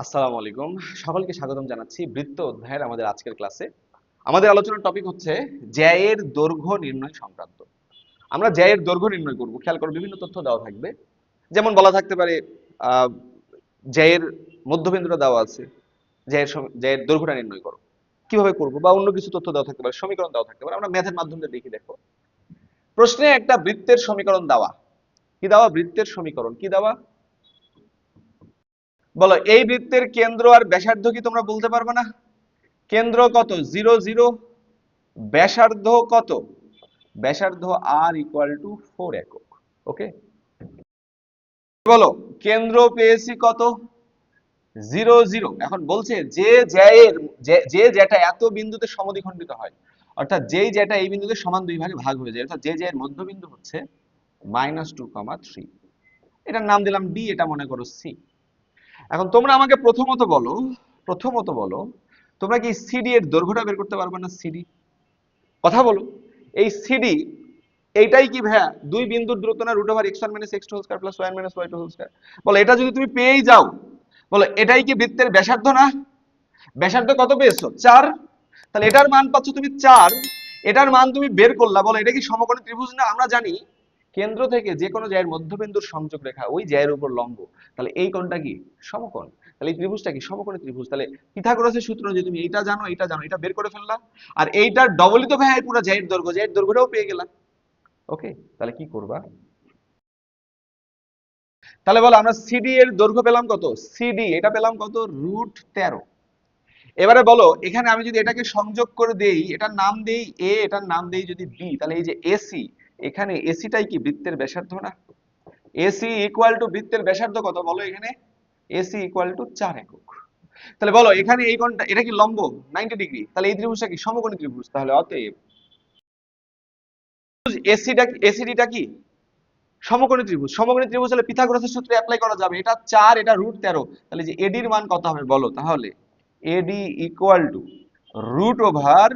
আসসালামু আলাইকুম। সকলকে স্বাগতম জানাচ্ছি বৃত্ত অধ্যায়ের আমাদের আজকের ক্লাসে। আমাদের আলোচনার টপিক হচ্ছে জ্যায়ের দৈর্ঘ্য নির্ণয় সংক্রান্ত। আমরা জ্যায়ের দৈর্ঘ্য নির্ণয় করব। খেয়াল করো, বিভিন্ন তথ্য দেওয়া থাকবে। যেমন বলা থাকতে পারে আহ, জ্যায়ের মধ্যবিন্দুটা দেওয়া আছে, জ্যায়ের দৈর্ঘ্যটা নির্ণয় করো। কিভাবে করব, বা অন্য কিছু তথ্য দেওয়া থাকতে পারে, সমীকরণ দেওয়া থাকতে পারে। আমরা ম্যাথের মাধ্যমে দেখি। দেখো, প্রশ্নে একটা বৃত্তের সমীকরণ দেওয়া। কি দেওয়া? বৃত্তের সমীকরণ কি দেওয়া? বলো, এই বৃত্তের কেন্দ্র আর ব্যাসার্ধ কি তোমরা বলতে পারবে না? কেন্দ্র কত? 0 0। ব্যাসার্ধ কত? ব্যাসার্ধ আর ইকুয়াল টু 4 একক। ওকে, বলো কেন্দ্র পেয়েছি কত? 0 0। এখন বলছে যে জ্যায়ের যে জ্যাটা এত বিন্দুতে সমদ্বিখণ্ডিত হয়, অর্থাৎ যেই জ্যাটা এই বিন্দুতে সমান দুই ভাগে ভাগ হয়ে যায়, অর্থাৎ যে জ্যায়ের মধ্যবিন্দু হচ্ছে -2, 3, এটার নাম দিলাম ডি, এটা মনে করো সি। এখন তোমরা আমাকে প্রথমত বলো, তোমরা কি সিডি এর দৈর্ঘ্যটা বের করতে পারবে না? সিডি, কথা বলো। এই সিডি, এইটাই কি ভাইয়া দুই বিন্দুর দূরত্ব না? √(x1 - x2² + y - y2²? বলো, এটা যদি তুমি পেয়েই যাও, বলো এটাই কি বৃত্তের ব্যাসার্ধ না? ব্যাসার্ধ কত পেয়েছো? 4। তাহলে এটার মান পাচ্ছ তুমি 4। এটার মান তুমি বের করলা। বলো এটা কি সমকোণী ত্রিভুজ না? আমরা জানি কেন্দ্র থেকে যে কোনো জ্যায়ের মধ্যবিন্দুর সংযোগ রেখা ওই জ্যায়ের উপর লম্ব। তাহলে এই কোণটা কি? সমকোণ। তাহলে এই ত্রিভুজটা কি? সমকোণী ত্রিভুজ। তাহলে পিথাগোরাসের সূত্র যে তুমি এইটা জানো, এটা বের করে ফেললা। আর এইটার ডবলই তো ভাইয়া এই পুরো জ্যায়ের দৈর্ঘ্যটাও পেয়ে গেলা। ওকে, তাহলে কি করবা? তাহলে বলো, আমরা সিডি এর দৈর্ঘ্য পেলাম কত? সিডি এটা পেলাম কত? √13। এবারে বলো, এখানে আমি যদি এটাকে সংযোগ করে দেই, এটার নাম দেই এ, এটার নাম দেই যদি বি, তাহলে এই যে এসি, এখানে এসিটাই কি বৃত্তের ব্যাসার্ধ না? এসি ইকুয়াল টু বৃত্তের ব্যাসার্ধ কত বলো এখানে? এসি ইকুয়াল টু 4 একক। তাহলে বলো এখানে এই কোণটা, এটা কি লম্ব 90°? তাহলে এই ত্রিভুজটা কি? সমকোণী ত্রিভুজ। তাহলে অতএব এসিডিটা কি? সমকোণী ত্রিভুজ। সমকোণী ত্রিভুজ হলে পিথাগোরাসের সূত্রে অ্যাপ্লাই করা যাবে। এটা 4, এটা √13। তাহলে যে এডির মান কত হবে বলো? তাহলে এডি ইকুয়াল টু √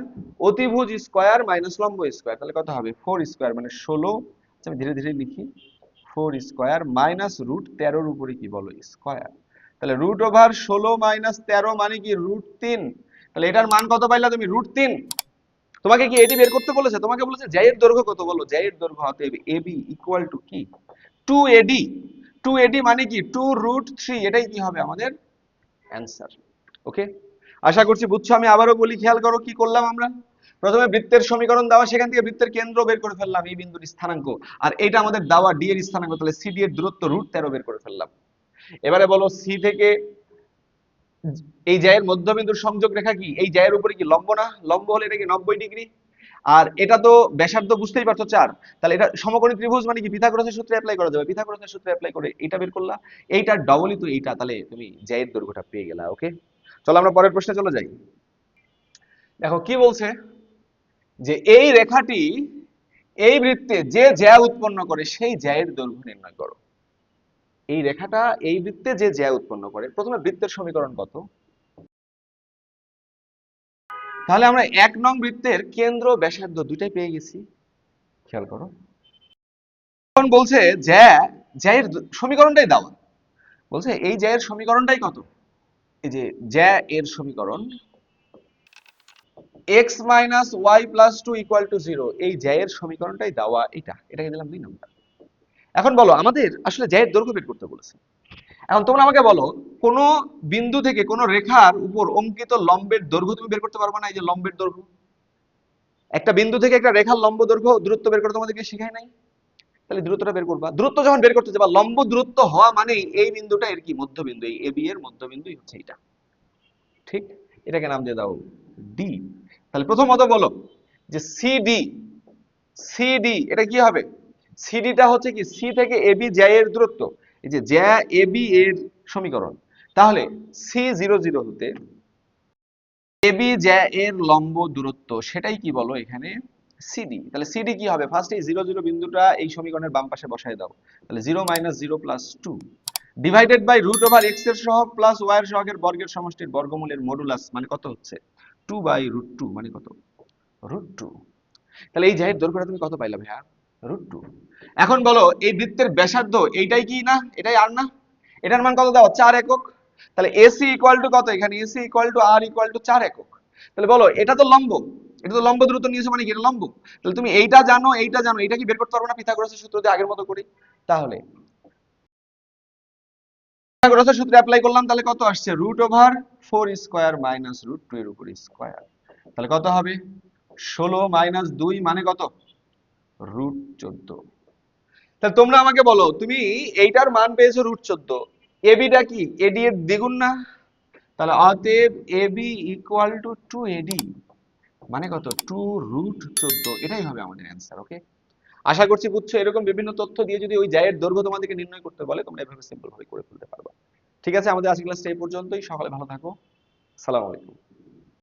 অতিভুজ স্কয়ার মাইনাস লম্ব স্কয়ার। তাহলে কত হবে? 4 স্কয়ার মানে 16। আচ্ছা, আমি ধীরে ধীরে লিখি। 4 স্কয়ার মাইনাস √13 উপরে কি বলো? স্কয়ার। তাহলে √16 মাইনাস 13 মানে কি? √3। তাহলে এটার মান কত পাইলা তুমি? √3। তোমাকে কি এটি বের করতে বলেছে? তোমাকে বলেছে জ্যায়ের দৈর্ঘ্য কত বলো? জ্যায়ের দৈর্ঘ্য অতএব এবি ইকুয়াল টু কি? 2AD। 2AD মানে কি? 2√3। এটাই কি হবে আমাদের অ্যান্সার। ওকে, আশা করছি বুঝছো। আমি আবারও বলি, খেয়াল করো কি করলাম আমরা। প্রথমে বৃত্তের সমীকরণ দেওয়া, সেখান থেকে বৃত্তের কেন্দ্র বের করে ফেললাম, এই বিন্দুর স্থানাঙ্ক। আর এটা আমাদের দেওয়া ডি এর স্থানাঙ্ক, তাহলে সিডি এর দূরত্ব √13 বের করে ফেললাম। এবারে বলো, সি থেকে এই জ্যায়ের মধ্যবিন্দুর সংযোগ রেখা কি? এই জ্যায়ের উপরে কি লম্ব না? লম্ব হলে এটা কি 90°? আর এটা তো ব্যাসার্ধ, বুঝতেই পারছো 4। তাহলে এটা সমকোণী ত্রিভুজ মানে কি? পিথাগোরাসের সূত্রে অ্যাপ্লাই করা যাবে। পিথাগোরাসের সূত্রে অ্যাপ্লাই করে এটা বের করলা। এইটার ডবলই তো এইটা, তাহলে তুমি জ্যায়ের দৈর্ঘ্যটা পেয়ে গেলা। ওকে, চলো আমরা পরের প্রশ্নে চলে যাই। দেখো কি বলছে, যে এই রেখাটি এই বৃত্তে যে জ্যা উৎপন্ন করে সেই জ্যায়ের দৈর্ঘ্য নির্ণয় করো। এই রেখাটা এই বৃত্তে যে জ্যা উৎপন্ন করে। প্রথমে বৃত্তের সমীকরণ কত? তাহলে আমরা 1 নং বৃত্তের কেন্দ্র ব্যাসার্ধ দুইটাই পেয়ে গেছি। খেয়াল করো, এখন বলছে জ্যায়ের সমীকরণটাই দাও। বলছে এই জ্যায়ের সমীকরণটাই কত? এই যে জ্যা এর সমীকরণ x - y + 2 = 0, এই জ্যায়ের সমীকরণটাই দেওয়া। এটাকে দিলাম 2 নম্বর। এখন বলো, আমাদের আসলে জ্যায়ের দৈর্ঘ্য বের করতে বলেছে। এখন তোমরা আমাকে বলো, কোন বিন্দু থেকে কোন রেখার উপর অঙ্কিত লম্বের দৈর্ঘ্য তুমি বের করতে পারবে না? এই যে লম্বের দৈর্ঘ্য, একটা বিন্দু থেকে একটা রেখার লম্ব দৈর্ঘ্য দূরত্ব বের করতে তোমাদেরকে শেখায় নাই? তাহলে দূরত্বটা বের করবা। দূরত্ব যখন বের করতে যাবা, লম্ব দূরত্ব হওয়া মানেই এই বিন্দুটা এর কি? মধ্যবিন্দু। এই এবি এর মধ্যবিন্দুই হচ্ছে এটা। ঠিক, এটাকে নাম দিয়ে দাও ডি। তাহলে প্রথমত বলো যে সিডি, সিডি এটা কি হবে? সিডিটা হচ্ছে কি? সি থেকে এবি জ্যায়ের দূরত্ব। এই যে জ্যা এবি এর সমীকরণ। তাহলে C00 হতে এবি জ্যা এর লম্ব দূরত্ব, সেটাই কি বলো এখানে? সিডি। তাহলে সিডি কি হবে? ফার্স্ট এই 00 বিন্দুটা এই সমীকরণের বাম পাশে বসায় দাও। তাহলে 0 - 0 + 2 ডিভাইডেড বাই √x এর সহগ প্লাস y এর সহগের বর্গের সমষ্টির বর্গমূলের মডুলাস মানে কত হচ্ছে? 2/√2 মানে কত? √2। তাহলে এই জ্যায়ের দৈর্ঘ্যটা তুমি কত পাইলা ভাইয়া? √2। এখন বলো, এই বৃত্তের ব্যাসার্ধ এইটাই কি না? এটাই আর না? এটার মান কত দাও? 4 একক। তাহলে এসি ইকুয়াল টু কত, এখানে এসি ইকুয়াল টু আর ইকুয়াল টু 4 একক। তাহলে বলো এটা তো লম্ব, এটা তো লম্ব দূরত্ব নিয়েছে মানে কি এটা লম্ব। তাহলে তুমি এইটা জানো এইটা জানো, এটা কি বের করতে পারবে না পিথাগোরাসের সূত্র দিয়ে আগের মতো করে? তাহলে পিথাগোরাসের সূত্রে অ্যাপ্লাই করলাম, তাহলে কত আসছে √4 স্কয়ার মাইনাস √2 এর উপর স্কয়ার। তাহলে কত হবে 16 মাইনাস 2 মানে কত √14। তাহলে তোমরা আমাকে বলো তুমি এইটার মান পেয়েছো √14, এবিটা কি এডি এর দ্বিগুণ না? তাহলে অতএব এবি ইকুয়াল টু 2 এডি মানে কত 2√14, এটাই হবে আমাদের অ্যান্সার। ওকে, আশা করছি বুঝছো। এরকম বিভিন্ন তথ্য দিয়ে যদি ওই জায়ের দৈর্ঘ্য তোমাদেরকে নির্ণয় করতে বলে তোমরা এভাবে সিম্পল ভাবে করে ফেলতে পারবা। ঠিক আছে, আমাদের আজকের ক্লাসটা এই পর্যন্তই। সকালে ভালো থাকো, সালাম আলাইকুম।